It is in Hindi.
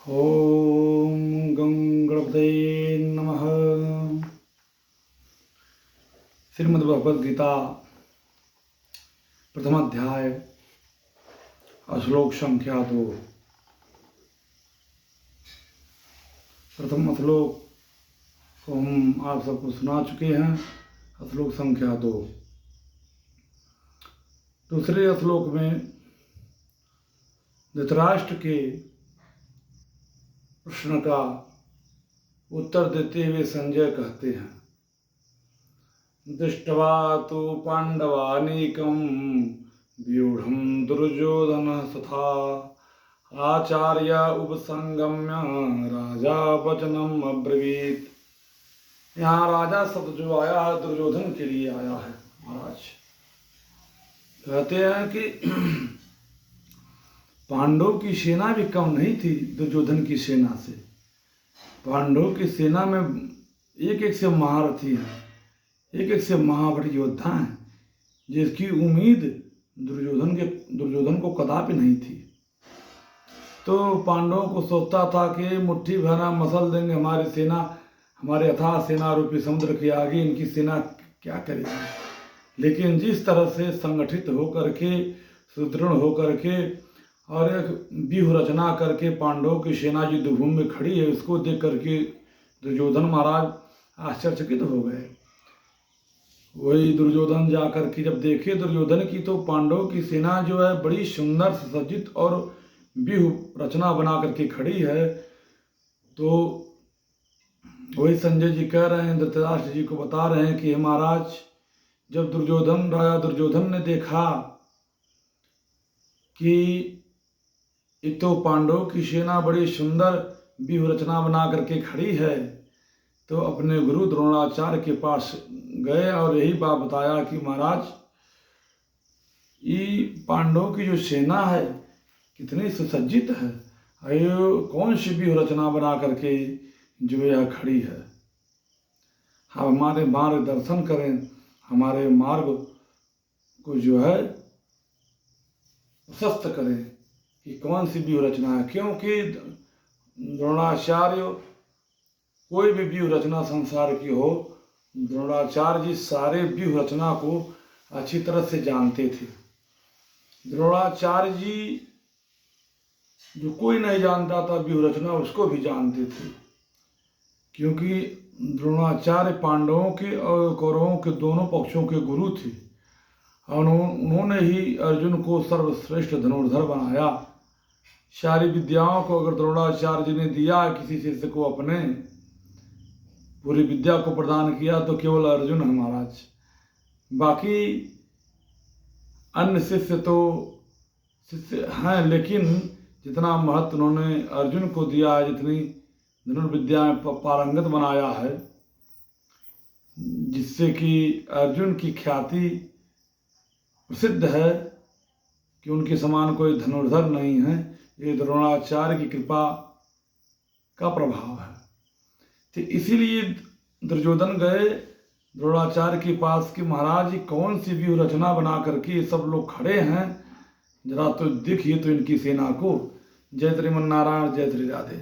ओम गं गणपतये नमः। श्रीमद् भगवद गीता प्रथम अध्याय श्लोक संख्या 2। प्रथम श्लोक को हम आप सबको सुना चुके हैं। श्लोक संख्या 2। दूसरे श्लोक में धृतराष्ट्र के प्रश्न का उत्तर देते हुए संजय कहते हैं, दृष्ट्वा तु पांडवानीकं व्यूढ़ं दुर्योधन तथा आचार्य उपसंगम्य राजा वचनम अब्रवीत। यहाँ राजा शब्द जो आया है दुर्योधन के लिए आया है। महाराज कहते हैं कि पांडवों की सेना भी कम नहीं थी दुर्योधन की सेना से। पांडवों की सेना में एक एक से महारथी हैं, एक एक से महाबली योद्धा हैं, जिसकी उम्मीद दुर्योधन को कदापि नहीं थी। तो पांडवों को सोचता था कि मुट्ठी भरा मसल देंगे हमारी सेना, हमारे अथाह सेना रूपी समुद्र के आगे इनकी सेना क्या करेगी। लेकिन जिस तरह से संगठित होकर के, सुदृढ़ होकर के और एक व्यूह रचना करके पांडवों की सेना युद्ध भूमि में खड़ी है, उसको देख करके दुर्योधन महाराज आश्चर्यचकित हो गए। वही दुर्योधन जाकर के जब देखे दुर्योधन की, तो पांडवों की सेना जो है बड़ी सुंदर सुसज्जित और व्यूह रचना बना करके खड़ी है। तो वही संजय जी कह रहे हैं, धृतराष्ट्र जी को बता रहे हैं कि महाराज, जब राजा दुर्योधन ने देखा कि एक तो पांडवों की सेना बड़ी सुंदर व्यूह रचना बना करके खड़ी है, तो अपने गुरु द्रोणाचार्य के पास गए और यही बात बताया कि महाराज, ये पांडवों की जो सेना है कितनी सुसज्जित है, ये कौन सी व्यूह रचना बना करके जो यह खड़ी है। आप हमारे मार्गदर्शन करें, हमारे मार्ग को जो है प्रशस्त करें कि कौन सी व्यूह रचना है। क्योंकि द्रोणाचार्य कोई भी व्यूह रचना संसार की हो, द्रोणाचार्य जी सारे व्यूह रचना को अच्छी तरह से जानते थे। द्रोणाचार्य जी जो कोई नहीं जानता था व्यूह रचना, उसको भी जानते थे, क्योंकि द्रोणाचार्य पांडवों के और कौरवों के दोनों पक्षों के गुरु थे और उन्होंने ही अर्जुन को सर्वश्रेष्ठ धनुर्धर बनाया। सारी विद्याओं को अगर द्रोणाचार्य जी ने दिया किसी शिष्य को, अपने पूरी विद्या को प्रदान किया, तो केवल अर्जुन है महाराज। बाकी अन्य शिष्य हैं, लेकिन जितना महत्व उन्होंने अर्जुन को दिया है, जितनी धनुर्विद्या में पारंगत बनाया है, जिससे कि अर्जुन की ख्याति प्रसिद्ध है कि उनके समान कोई धनुर्धर नहीं है, ये द्रोणाचार्य की कृपा का प्रभाव है। तो इसीलिए दुर्योधन गए द्रोणाचार्य के पास कि महाराज, कौन सी व्यूह रचना बना करके ये सब लोग खड़े हैं, जरा तो देखिए तो इनकी सेना को। जय श्रीमन नारायण, जय श्री राधे।